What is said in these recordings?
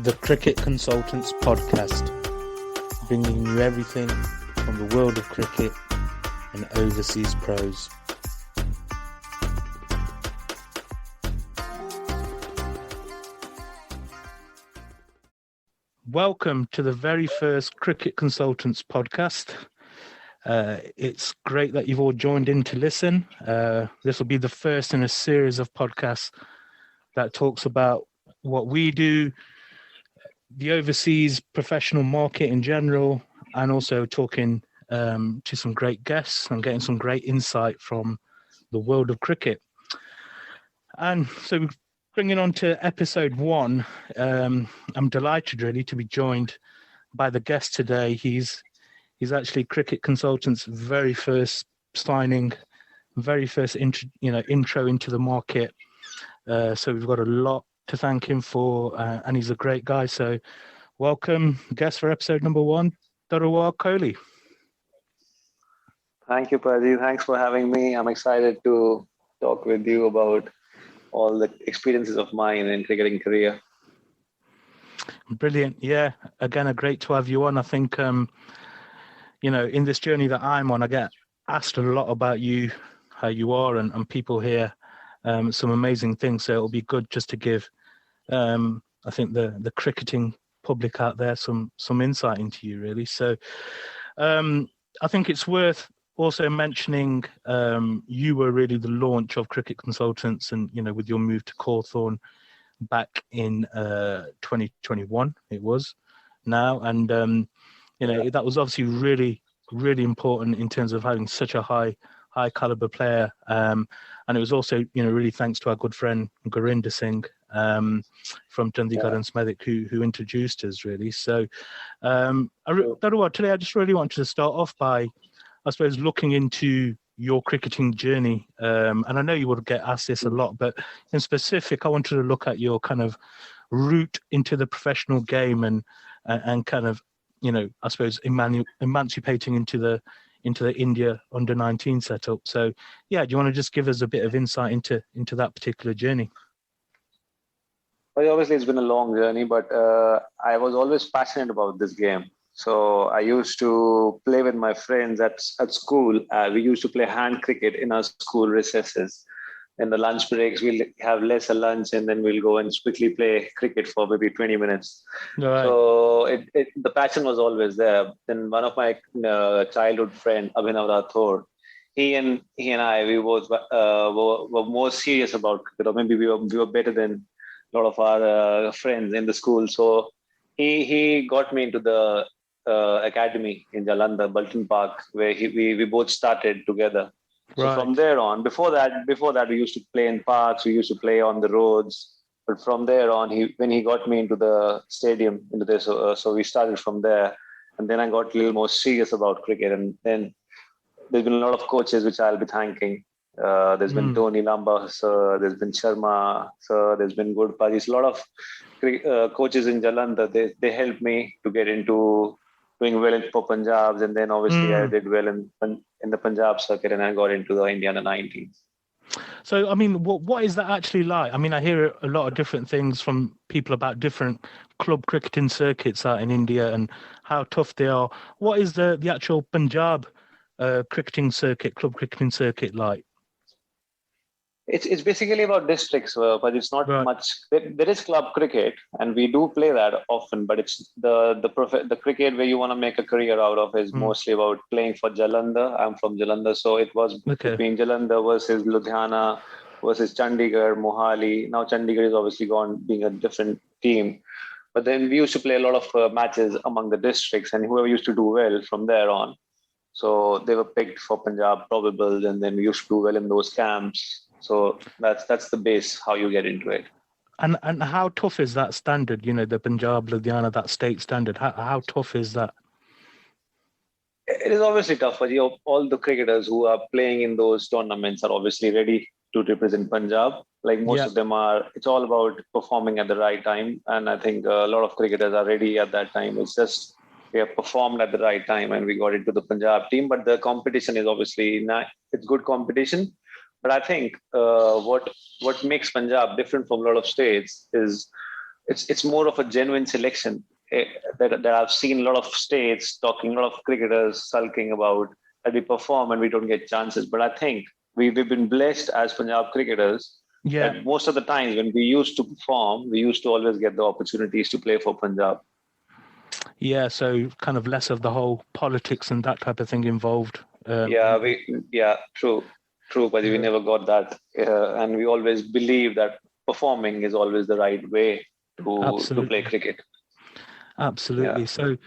the Cricket Consultants podcast, bringing you everything from the world of cricket and overseas pros. Welcome to the very first Cricket Consultants podcast. It's great that you've all joined in to listen. This will be the first in a series of podcasts that talks about what we do, the overseas professional market in general, and also talking to some great guests and getting some great insight from the world of cricket. And so bringing on to episode 1, I'm delighted really to be joined by the guest today. He's actually Cricket Consultants' very first signing, very first intro into the market. So we've got a lot to thank him for, and he's a great guy. So welcome, guest for episode number 1, Taruwar Kohli. Thank you, Pradeep. Thanks for having me. I'm excited to talk with you about all the experiences of mine in cricketing career. Brilliant. Yeah, again, great to have you on. I think, in this journey that I'm on, I get asked a lot about you, how you are, and people hear some amazing things. So it'll be good just to give, I think, the cricketing public out there some insight into you, really. So I think it's worth also mentioning you were really the launch of Cricket Consultants, and with your move to Cawthorne back in 2021 it was now, and that was obviously really, really important in terms of having such a high caliber player, and it was also really thanks to our good friend Gurinder Singh from Chandigarh and Smethwick who introduced us, really. So today I just really wanted to start off by, I suppose, looking into your cricketing journey, and I know you would get asked this a lot, but in specific, I wanted to look at your kind of route into the professional game and kind of, I suppose, emancipating into the India under-19 setup. So, yeah, do you want to just give us a bit of insight into that particular journey? Well, obviously, it's been a long journey, but I was always passionate about this game. So I used to play with my friends at school. We used to play hand cricket in our school recesses. In the lunch breaks, we'll have lesser lunch, and then we'll go and quickly play cricket for maybe 20 minutes. Right. So the passion was always there. Then one of my childhood friend, Abhinav Rathore, he and I, we both were more serious about cricket, or maybe we were better than a lot of our friends in the school. So he got me into the academy in Jalandhar, Bolton Park, where we both started together. So right. From there on, before that, we used to play in parks. We used to play on the roads. But from there on, when he got me into the stadium, so we started from there. And then I got a little more serious about cricket. And then there's been a lot of coaches which I'll be thanking. There's been Tony Lamba, sir. There's been Sharma, sir. There's been Gurpajis. A lot of coaches in Jalandhar. They helped me to get into doing well for Punjabs, and then obviously I did well in the Punjab circuit, and I got into the India under-19s. So, I mean, what is that actually like? I mean, I hear a lot of different things from people about different club cricketing circuits out in India and how tough they are. What is the actual Punjab cricketing circuit, club cricketing circuit like? It's basically about districts, but it's not much. There is club cricket, and we do play that often. But it's the cricket where you want to make a career out of is mostly about playing for Jalandhar. I'm from Jalandhar, so it was between Jalandhar versus Ludhiana versus Chandigarh, Mohali. Now Chandigarh is obviously gone, being a different team. But then we used to play a lot of matches among the districts, and whoever used to do well from there on. So they were picked for Punjab probables, and then we used to do well in those camps. So that's the base, how you get into it. And how tough is that standard? The Punjab, Ludhiana, that state standard. How tough is that? It is obviously tough. But all the cricketers who are playing in those tournaments are obviously ready to represent Punjab. Like most of them are. It's all about performing at the right time. And I think a lot of cricketers are ready at that time. It's just we have performed at the right time and we got into the Punjab team. But the competition is obviously it's good competition. But I think what makes Punjab different from a lot of states is it's more of a genuine selection that I've seen a lot of states talking, a lot of cricketers sulking about that we perform and we don't get chances. But I think we've been blessed as Punjab cricketers that most of the times when we used to perform, we used to always get the opportunities to play for Punjab. Yeah, so kind of less of the whole politics and that type of thing involved. True, but we never got that, and we always believe that performing is always the right way to play cricket. Absolutely. Yeah. So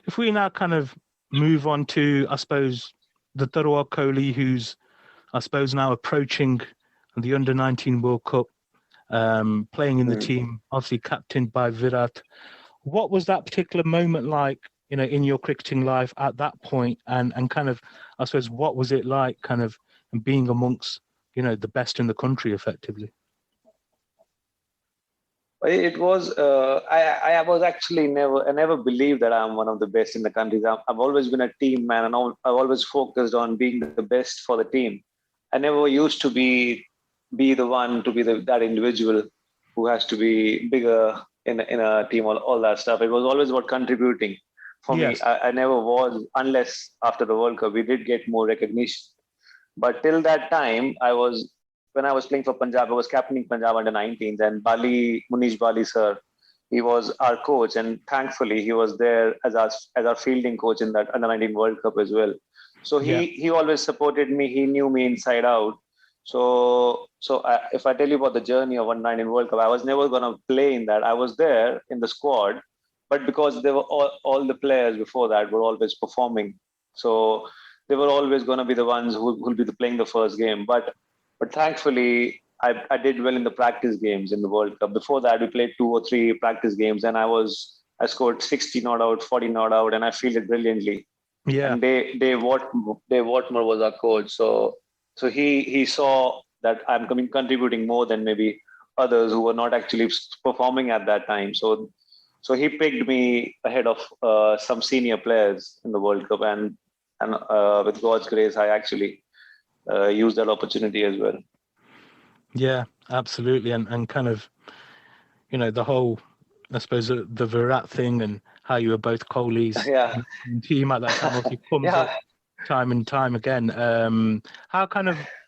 if we now kind of move on to, I suppose, the Taruwar Kohli, who's, I suppose, now approaching the Under-19 World Cup, playing in the team, obviously captained by Virat. What was that particular moment like, in your cricketing life at that point? And kind of, I suppose, what was it like kind of being amongst, the best in the country effectively? It was, I was actually I never believed that I'm one of the best in the country. I've always been a team man, and I've always focused on being the best for the team. I never used to be the one to be that individual who has to be bigger in a team, all that stuff. It was always about contributing. For me, I never was, unless after the World Cup, we did get more recognition. But till that time, when I was playing for Punjab, I was captaining Punjab under-19s, and Munish Bali sir, he was our coach, and thankfully he was there as our fielding coach in that under-19 World Cup as well. So he always supported me. He knew me inside out. So if I tell you about the journey of under-19 World Cup, I was never going to play in that. I was there in the squad, but because they were all the players before that were always performing, so they were always going to be the ones who will be playing the first game. But thankfully, I did well in the practice games in the World Cup. Before that, we played 2 or 3 practice games, and I scored 60 not out, 40 not out, and I fielded brilliantly. Yeah. And Dave Watmore was our coach, so he saw that I'm contributing more than maybe others who were not actually performing at that time. So he picked me ahead of some senior players in the World Cup, and with God's grace, I actually use that opportunity as well. Yeah, absolutely. And kind of, the whole, I suppose, the Virat thing and how you were both Kohli's team at that time obviously comes up time and time again.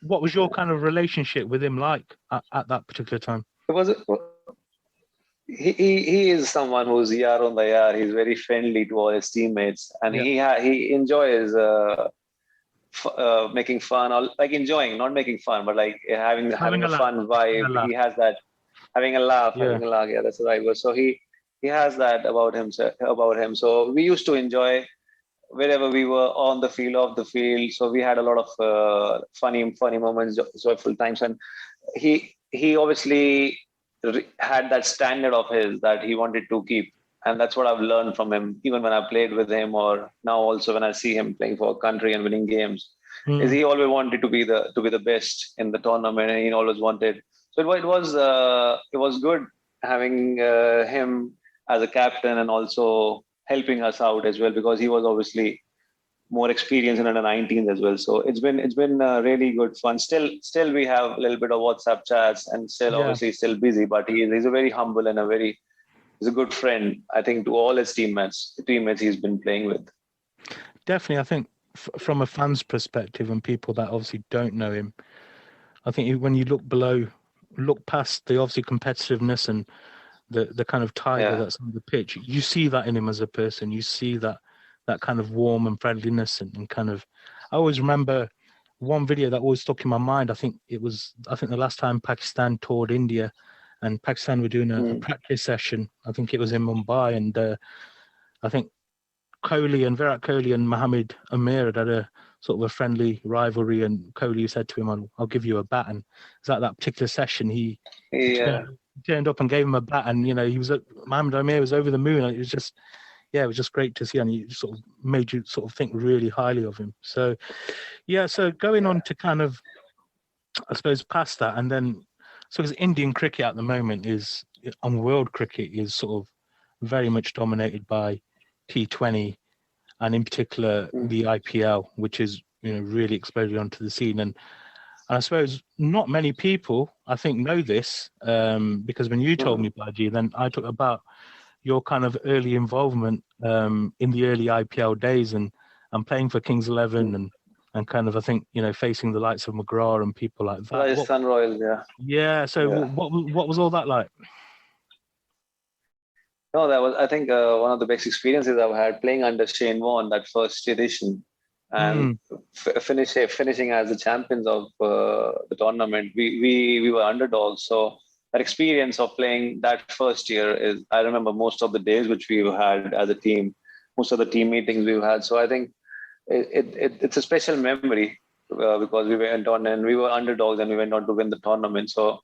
What was your kind of relationship with him like at that particular time? He is someone who's yar on the yar. He's very friendly to all his teammates, and he enjoys making fun, or like enjoying, not making fun, but like having a fun vibe. He has that having a laugh. Yeah, that's the right word. So he has that about him. So we used to enjoy wherever we were, on the field, off the field. So we had a lot of funny moments, joyful times, and he obviously had that standard of his that he wanted to keep. And that's what I've learned from him, even when I played with him, or now also when I see him playing for a country and winning games. Is he always wanted to be the best in the tournament, and he always wanted. So it was good having him as a captain, and also helping us out as well, because he was obviously more experienced in under-19s as well. So it's been really good fun. Still we have a little bit of WhatsApp chats, and obviously still busy, but he's a very humble and he's a good friend, I think, to all his teammates he's been playing with. Definitely. I think from a fan's perspective and people that obviously don't know him, I think when you look past the obviously competitiveness and the kind of tiger that's on the pitch, you see that in him as a person. You see that kind of warm and friendliness and kind of, I always remember one video that always stuck in my mind. I think the last time Pakistan toured India, and Pakistan were doing a practice session. I think it was in Mumbai, and I think Virat Kohli and Mohammad Amir had a sort of a friendly rivalry, and Kohli said to him, "I'll give you a bat." And it was at that particular session he turned up and gave him a bat, and Mohammad Amir was over the moon. And it was just great to see, and he sort of made you sort of think really highly of him. So so going on to kind of, I suppose, past that, and then so because Indian cricket at the moment world cricket is sort of very much dominated by T20, and in particular the IPL, which is really exploded onto the scene. And And I suppose not many people, I think, know this, because when you told me, Baji, then I took about your kind of early involvement in the early IPL days and playing for Kings 11 and kind of, I think, facing the likes of McGrath and people like that. Rajasthan Royals, yeah. Yeah. So what was all that like? No, that was, I think, one of the best experiences I've had playing under Shane Warne, that first edition, and finishing as the champions of the tournament. We were underdogs, so that experience of playing that first year is, I remember most of the days which we had as a team, most of the team meetings we've had. So I think it's a special memory because we went on and we were underdogs and we went on to win the tournament. So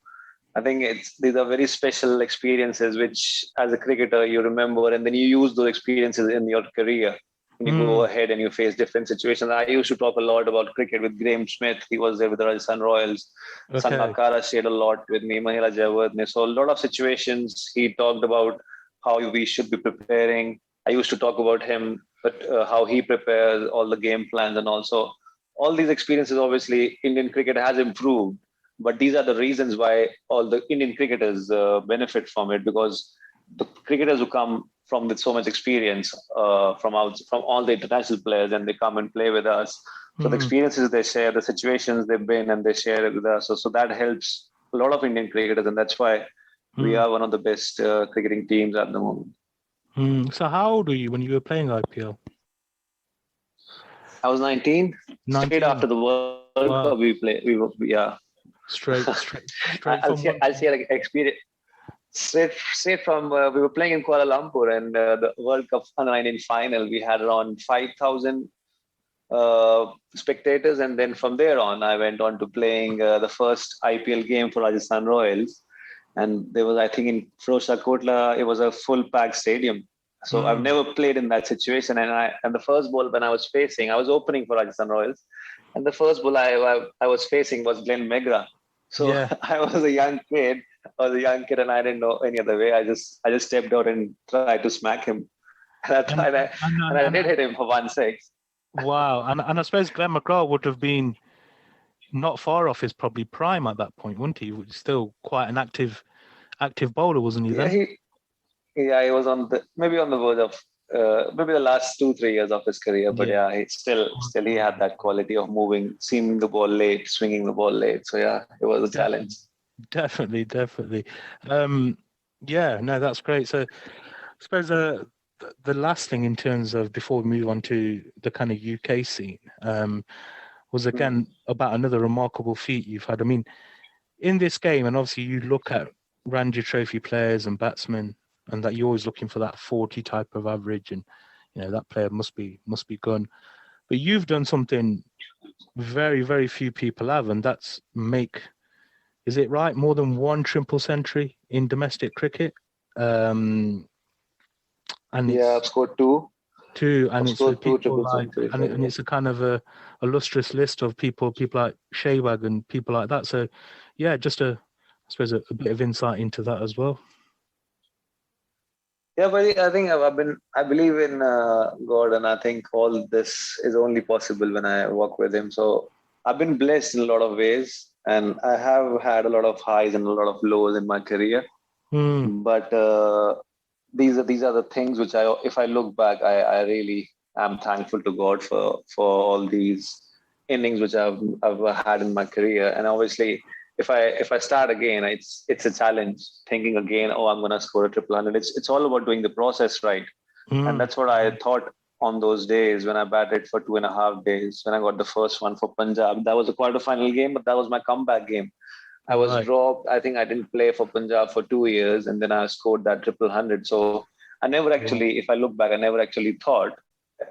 I think these are very special experiences which, as a cricketer, you remember, and then you use those experiences in your career. When you go ahead and you face different situations. I used to talk a lot about cricket with Graham Smith. He was there with the Rajasthan Royals. Okay. Sanmakara shared a lot with me, Mahela Jayawardene. So a lot of situations he talked about how we should be preparing. I used to talk about him, but how he prepares all the game plans, and also all these experiences. Obviously, Indian cricket has improved. But these are the reasons why all the Indian cricketers benefit from it, because the cricketers who come from with so much experience from all the international players, and they come and play with us. So the experiences they share, the situations they've been, and they share it with us. So that helps a lot of Indian cricketers, and that's why we are one of the best cricketing teams at the moment. So how old were you when you were playing IPL? I was 19. Straight after the World Cup, we played. Yeah. Straight I'll share an experience. Straight from we were playing in Kuala Lumpur, and the World Cup Under-19 final. We had around 5,000 spectators, and then from there on, I went on to playing the first IPL game for Rajasthan Royals, and there was, I think, in Firozshah Kotla, it was a full packed stadium. So I've never played in that situation, and the first ball when I was opening for Rajasthan Royals, and the first ball I was facing was Glenn Megra. So yeah. I was a young kid, and I didn't know any other way. I just stepped out and tried to smack him. And I did hit him for 1-6. Wow. And I suppose Glenn McGrath would have been not far off his probably prime at that point, wouldn't he? He was still quite an active bowler, wasn't he then? Yeah, he was maybe on the verge of maybe the last 2-3 years of his career, but he still he had that quality of moving, seeing the ball late, swinging the ball late. So yeah, it was a challenge. Definitely. Yeah, no, that's great. So I suppose the last thing in terms of, before we move on to the kind of UK scene, was again about another remarkable feat you've had. I mean, in this game, and obviously you look at Ranji Trophy players and batsmen, and that you're always looking for that 40 type of average, and that player must be gone. But you've done something very, very few people have, and that's is it right, more than one triple century in domestic cricket? And I've scored two. And it's with people like, and it's a kind of a illustrious list of people like Shehwag and people like that. So yeah, just I suppose a bit of insight into that as well. Yeah, but I think I believe in God, and I think all this is only possible when I work with Him. So I've been blessed in a lot of ways, and I have had a lot of highs and a lot of lows in my career. But these are the things which if I look back, I really am thankful to God for all these innings which I've had in my career. And obviously, if I start again, it's a challenge. Thinking again, I'm going to score a triple hundred. It's all about doing the process right, and that's what I thought on those days when I batted for 2.5 days. When I got the first one for Punjab, that was a quarterfinal game, but that was my comeback game. I was dropped. I think I didn't play for Punjab for 2 years, and then I scored that triple hundred. So I never actually, if I look back, I never actually thought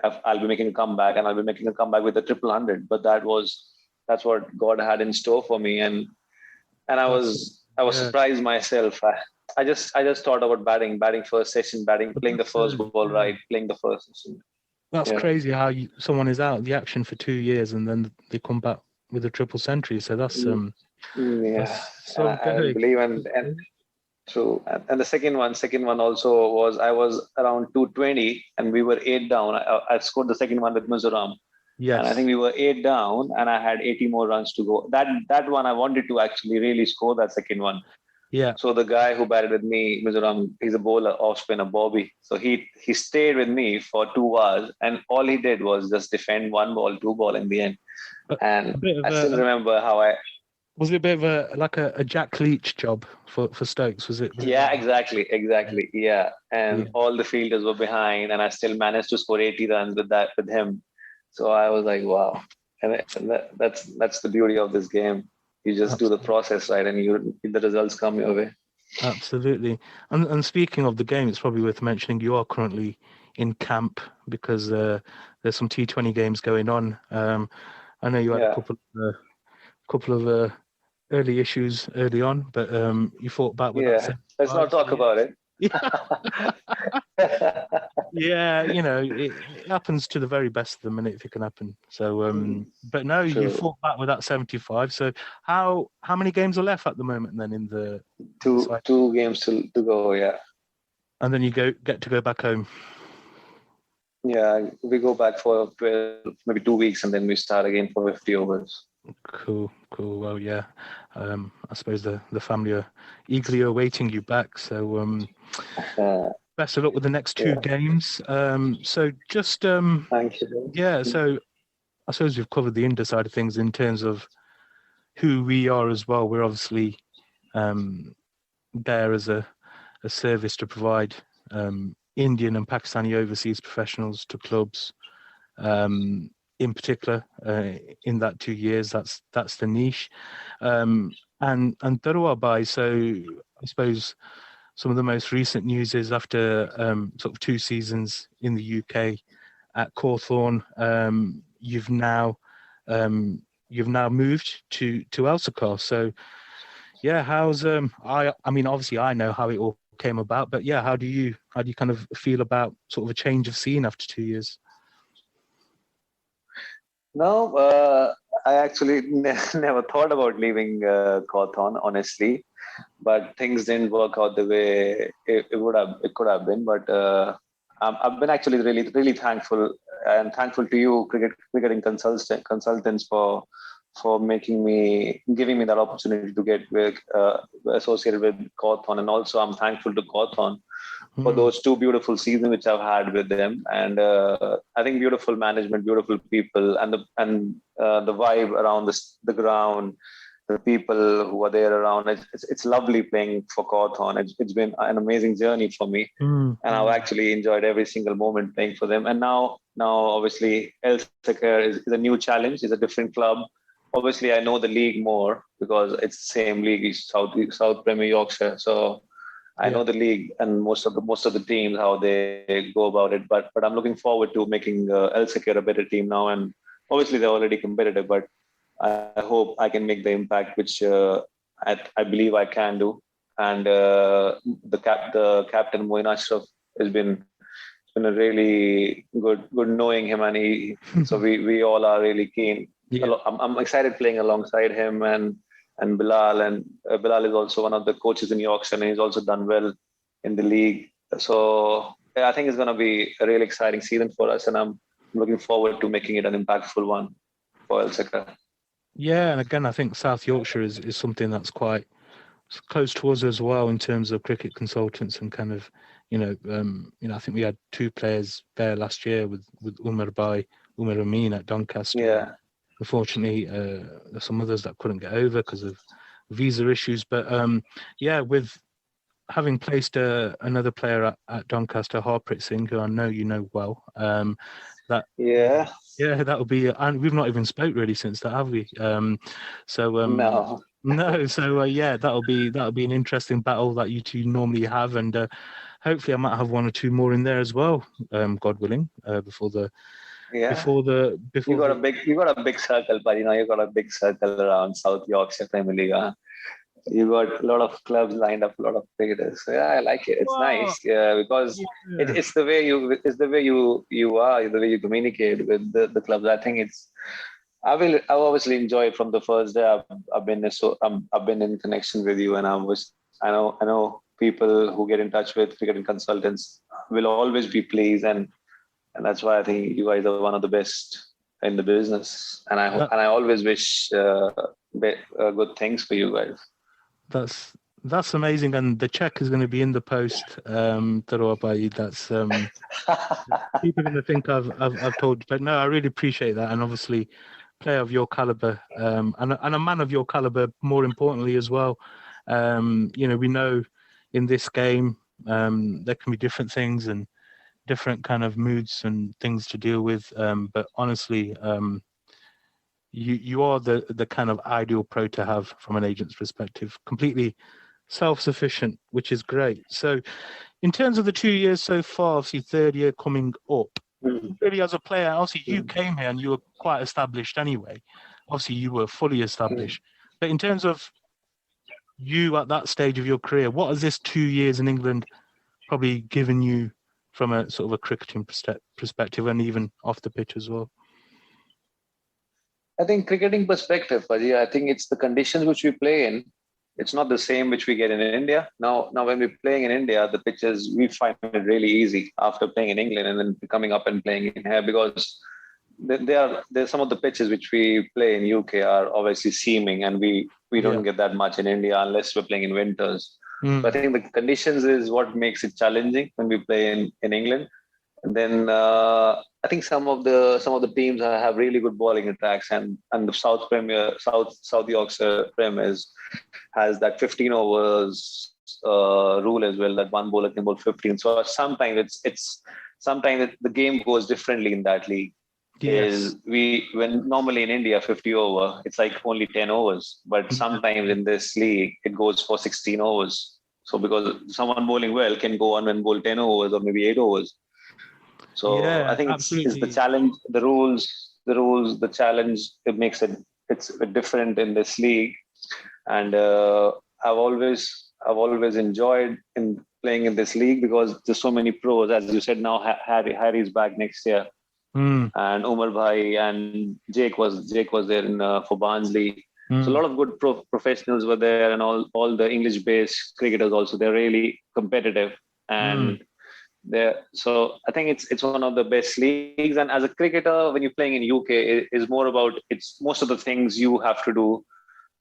I'll be making a comeback, and I'll be making a comeback with a triple hundred. But that's what God had in store for me, and I was surprised myself. I just thought about batting first session, playing the first ball right, playing the first session. That's crazy how someone is out of the action for 2 years and then they come back with a triple century. So that's That's so I believe, and true. And the second one also was, I was around 220 and we were 8 down. I scored the second one with Mizoram. And I Yes. think we were 8 down, and I had 80 more runs to go. That one I wanted to actually really score that second one. Yeah. So the guy who batted with me, Mizoram, he's a bowler, off spinner, Bobby. So he stayed with me for 2 hours, and all he did was just defend one ball, two ball in the end. A And bit I of still a remember how I. was it a bit of a Jack Leach job for Stokes? Was it Yeah, that? Yeah. exactly. Yeah, Yeah. and all the fielders were behind, and I still managed to score 80 runs with him. So I was like, wow. And that's the beauty of this game. You just do the Absolutely. process right, and the results come your way. Absolutely. And speaking of the game, it's probably worth mentioning you are currently in camp because there's some T20 games going on. I know you had a Yeah. couple of early issues early on, but you fought back with that Yeah. Let's 75. not So talk about it. yeah, yeah, it happens to the very best of them, and if it can happen. So, but no, you True. fought back with that 75. So, how many games are left at the moment then in the Two side? two games to go. Yeah. And then you get to go back home. Yeah. We go back for 12, maybe 2 weeks, and then we start again for 50 overs. Cool, cool. Well, yeah. I suppose the family are eagerly awaiting you back. So, Uh, best of luck with the next two yeah. games. So just Thank you. yeah. So I suppose we've covered the India side of things in terms of who we are as well. We're obviously um, there as a service to provide Indian and Pakistani overseas professionals to clubs. In particular, in that 2 years, that's the niche. And Taruwar Bhai, so I suppose some of the most recent news is after sort of 2 seasons in the UK at Cawthorne, you've now moved to Elsicott. So yeah, how's I mean obviously I know how it all came about, but yeah, how do you kind of feel about sort of a change of scene after 2 years? No, I actually never thought about leaving Cawthorn, honestly, but things didn't work out the way it could have been. But I've been actually really thankful, and thankful to you, cricketing consultants, for giving me that opportunity to get associated with Cawthorn, and also I'm thankful to Cawthorn for Hmm. those two beautiful seasons which I've had with them. And I think beautiful management, beautiful people, and the vibe around the ground, the people who are there around. It's lovely playing for Cawthorn. It's been an amazing journey for me, Hmm. and I've actually enjoyed every single moment playing for them. And now obviously El Seker is a new challenge. It's a different club. Obviously, I know the league more because it's the same league, it's South Premier Yorkshire. So I Yeah. know the league and most of the teams how they go about it, but I'm looking forward to making El Secure a better team now. And obviously they're already competitive, but I hope I can make the impact which I believe I can do. And the captain Moin Ashraf has been it's been a really good knowing him, and so we all are really keen. Yeah. I'm excited playing alongside him and Bilal. And Bilal is also one of the coaches in Yorkshire, and he's also done well in the league. So yeah, I think it's going to be a really exciting season for us, and I'm looking forward to making it an impactful one for El Secca. Yeah, and again, I think South Yorkshire is something that's quite close to us as well in terms of cricket consultants and kind of, I think we had two players there last year with Umar Amin at Doncaster. And Yeah, unfortunately, there's some others that couldn't get over because of visa issues. But yeah, with having placed another player at Doncaster, Harpreet Singh, who I know you know well, that yeah, yeah, that'll be, and we've not even spoke really since that, have we? So no, no, so yeah, that'll be an interesting battle that you two normally have, and hopefully I might have one or two more in there as well, God willing, before the yeah. before the before the You got a big circle, but you got a big circle around South Yorkshire Premier League. Huh? You got a lot of clubs lined up, a lot of cricketers. So yeah, I like it. It's Wow. nice because Yeah. it's the way you are, the way you communicate with the clubs. I think I obviously enjoy it from the first day. I've been in connection with you, and I know people who get in touch with cricketing consultants will always be pleased, and that's why I think you guys are one of the best in the business, and I always wish good things for you guys. That's amazing, and the check is going to be in the post. Taruwar Bhai, that's people are going to think I've told you, but no, I really appreciate that, and obviously, player of your caliber, and a man of your caliber, more importantly as well. We know in this game there can be different things and different kind of moods and things to deal with, but honestly, you are the kind of ideal pro to have from an agent's perspective, completely self-sufficient, which is great. So in terms of the 2 years so far, obviously third year coming up, really as a player, obviously you came here and you were quite established anyway. Obviously you were fully established. But in terms of you at that stage of your career, what has this 2 years in England probably given you from a sort of a cricketing perspective and even off the pitch as well? I think cricketing perspective, Paji, I think it's the conditions which we play in. It's not the same which we get in India. Now when we're playing in India, the pitches, we find it really easy after playing in England and then coming up and playing in here, because there's some of the pitches which we play in UK are obviously seaming, and we don't get that much in India unless we're playing in winters. But I think the conditions is what makes it challenging when we play in England. And then I think some of the teams have really good bowling attacks, and the South Yorkshire Prem has that 15 overs rule as well, that one bowler can bowl 15. So sometimes the game goes differently in that league. Yes. When normally in India 50 over, it's like only 10 overs, but sometimes in this league it goes for 16 overs. So because someone bowling well can go on and bowl 10 overs or maybe 8 overs. So yeah, I think it's the challenge, the rules, the challenge. It makes it's different in this league, and I've always enjoyed in playing in this league because there's so many pros. As you said, now Harry's back next year, and Umar Bhai and Jake was there for Barnsley. So a lot of good professionals were there, and all the English-based cricketers also. They're really competitive, and so I think it's one of the best leagues. And as a cricketer, when you're playing in UK, it is more about, it's most of the things you have to do,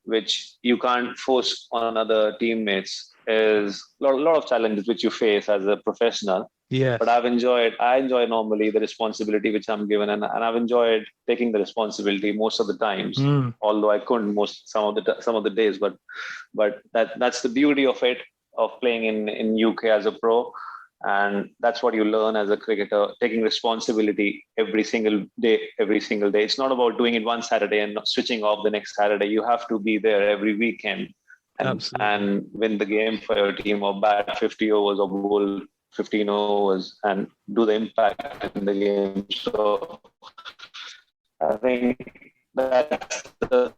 which you can't force on other teammates. Is a lot of challenges which you face as a professional. Yeah. But I enjoy normally the responsibility which I'm given, and I've enjoyed taking the responsibility most of the times. Although I couldn't some of the days, but that's the beauty of it, of playing in UK as a pro. And that's what you learn as a cricketer, taking responsibility every single day. It's not about doing it one Saturday and not switching off the next Saturday. You have to be there every weekend and win the game for your team, or bat 50 overs or bowl 15 overs and do the impact in the game. So I think that's the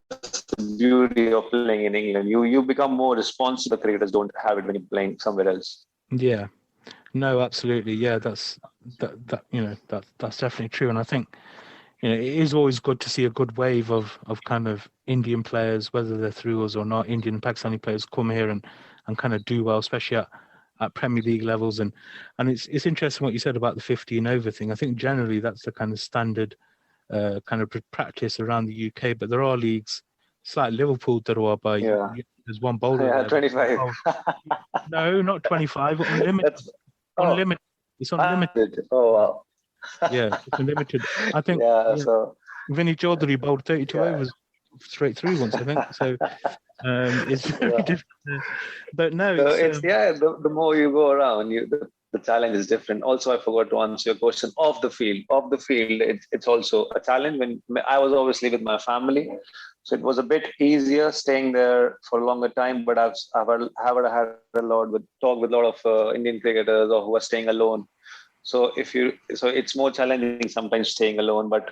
beauty of playing in England. You become more responsible. Cricketers don't have it when you're playing somewhere else. Yeah. No, absolutely. Yeah, that's definitely true. And I think, it is always good to see a good wave of kind of Indian players, whether they're through us or not, Indian and Pakistani players come here and kind of do well, especially at Premier League levels. And it's interesting what you said about the 15 over thing. I think generally that's the kind of standard kind of practice around the UK, but there are leagues, it's like Liverpool, Taruwar Bhai. Yeah. There's one bowler. Yeah, 25. No, not 25, unlimited. Unlimited. It's unlimited. Oh wow. Yeah, it's unlimited. I think. So Vinny Chaudhary bowled 32 overs straight through once, I think. So it's very different. But no, it's the more you go around, the challenge is different. Also, I forgot to answer your question. Off the field, it's also a challenge. When I was obviously with my family, so it was a bit easier staying there for a longer time. But I've had a talk with a lot of Indian cricketers or who are staying alone. So it's more challenging sometimes staying alone. But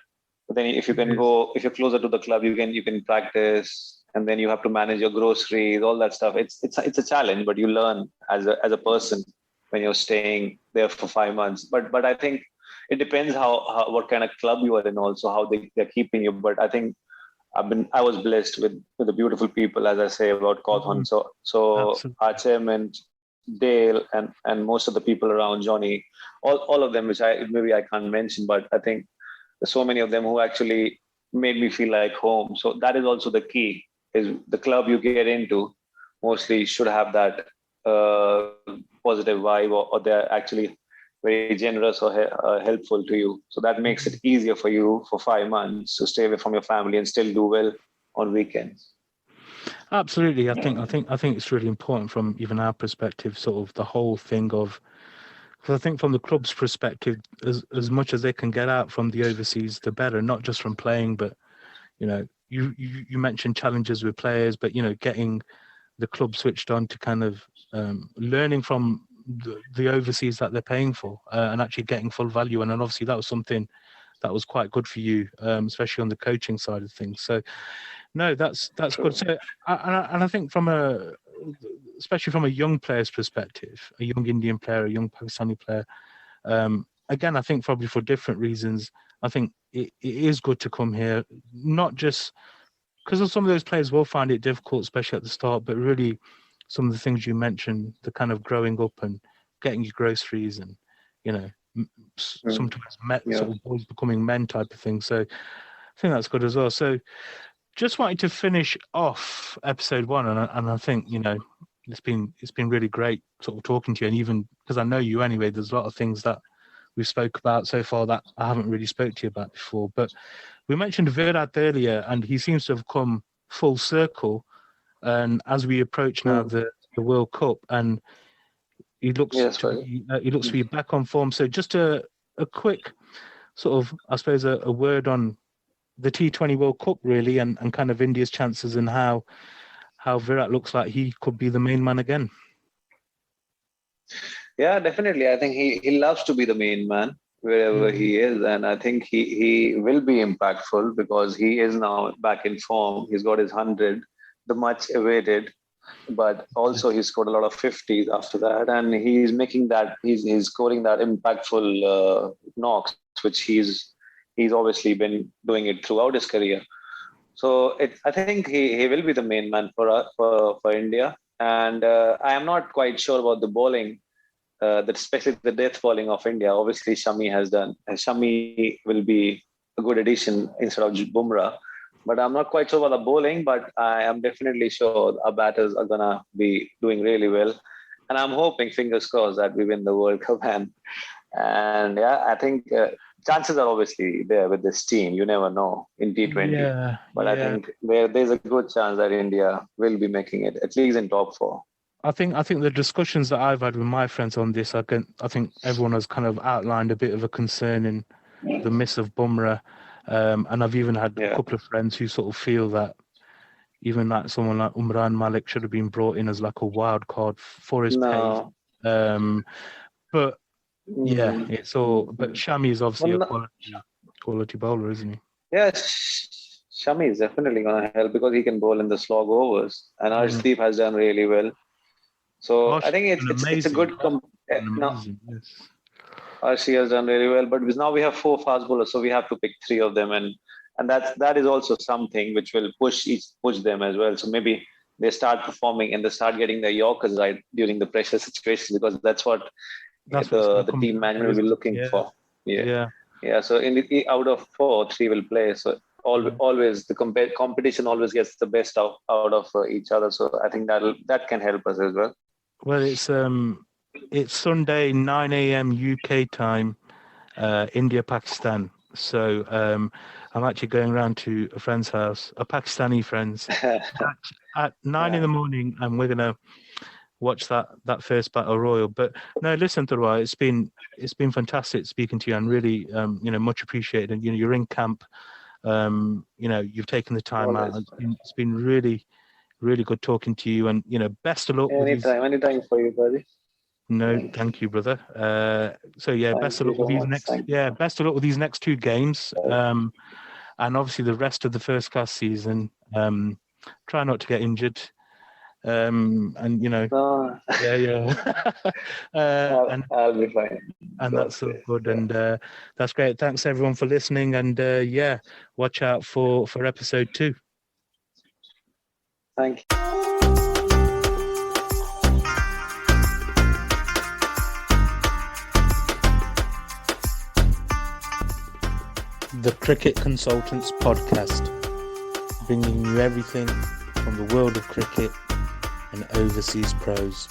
then if you can go, if you're closer to the club, you can practice, and then you have to manage your groceries, all that stuff. It's a challenge, but you learn as a person when you're staying there for 5 months. But I think it depends how what kind of club you are in, also how they're keeping you. But I think I was blessed with the beautiful people, as I say about Cawthon. So our chairman, Dale, and most of the people around, Johnny, all of them, which I can't mention, but I think so many of them who actually made me feel like home. So that is also the key. Is the club you get into mostly should have that uh, positive vibe, or they're actually very generous or helpful to you. So that makes it easier for you for 5 months to stay away from your family and still do well on weekends. Absolutely. I think it's really important from even our perspective, sort of the whole thing of, because I think from the club's perspective, as much as they can get out from the overseas, the better, not just from playing, but, you mentioned challenges with players, but, getting the club switched on to kind of learning from the overseas that they're paying for, and actually getting full value. And then obviously that was something that was quite good for you, especially on the coaching side of things. So no, that's good. So I think especially from a young player's perspective, a young Indian player, a young Pakistani player, again, I think probably for different reasons, I think it is good to come here, not just because some of those players will find it difficult, especially at the start, but really some of the things you mentioned, the kind of growing up and getting your groceries and, sometimes sort of boys becoming men type of thing. So I think that's good as well. So just wanted to finish off episode 1, and I think, it's been really great sort of talking to you, and even because I know you anyway, there's a lot of things that we've spoke about so far that I haven't really spoke to you about before. But we mentioned Virat earlier, and he seems to have come full circle. And as we approach now the World Cup, and he looks to be back on form. So just a quick sort of, I suppose, a word on the T20 World Cup really, and kind of India's chances, and how Virat looks like he could be the main man again. Yeah, definitely. I think he loves to be the main man wherever he is. And I think he will be impactful because he is now back in form. He's got his 100, the much awaited, but also he scored a lot of 50s after that. And he's making that, he's scoring that impactful knocks, which he's obviously been doing it throughout his career. So I think he will be the main man for India. And I am not quite sure about the bowling, especially the death bowling of India. Obviously, Shami has done. Shami will be a good addition instead of Bumrah. But I'm not quite sure about the bowling, but I am definitely sure our batters are going to be doing really well. And I'm hoping, fingers crossed, that we win the World Cup. And yeah, I think chances are obviously there with this team. You never know in T20. I think there's a good chance that India will be making it, at least in top 4. I think the discussions that I've had with my friends on this, I think everyone has kind of outlined a bit of a concern in the miss of Bumrah. And I've even had a couple of friends who sort of feel that even like someone like Umran Malik should have been brought in as like a wild card for his pace. But yeah, it's all. But Shami is obviously a quality bowler, isn't he? Yes, Shami is definitely going to help because he can bowl in the slog overs, and Arshdeep has done really well. So I think it's a good. Arshdeep has done really well, but now we have 4 fast bowlers, so we have to pick 3 of them, and that is also something which will push them as well. So maybe they start performing and they start getting their Yorkers right during the pressure situations, because that's what the team management will be looking for. Yeah. So out of 4, 3 will play. So always the competition always gets the best out of each other. So I think that can help us as well. Well, it's Sunday 9 a.m. UK time, India Pakistan. So I'm actually going around to a friend's house, a Pakistani friend's, at 9 in the morning, and we're gonna watch that first battle royal. But no, listen, Taruwar, it's been fantastic speaking to you, and really much appreciated. And you're in camp, you've taken the time out. It's been really, really good talking to you, and best of luck. Anytime for you, buddy. No, thank you, brother. So best of luck with these best of luck with these next 2 games, and obviously the rest of the first class season. Try not to get injured. And No. I'll be fine. And that's so good, and that's great. Thanks everyone for listening, and watch out for episode 2. Thank you. the Cricket Consultants podcast, bringing you everything from the world of cricket and overseas pros.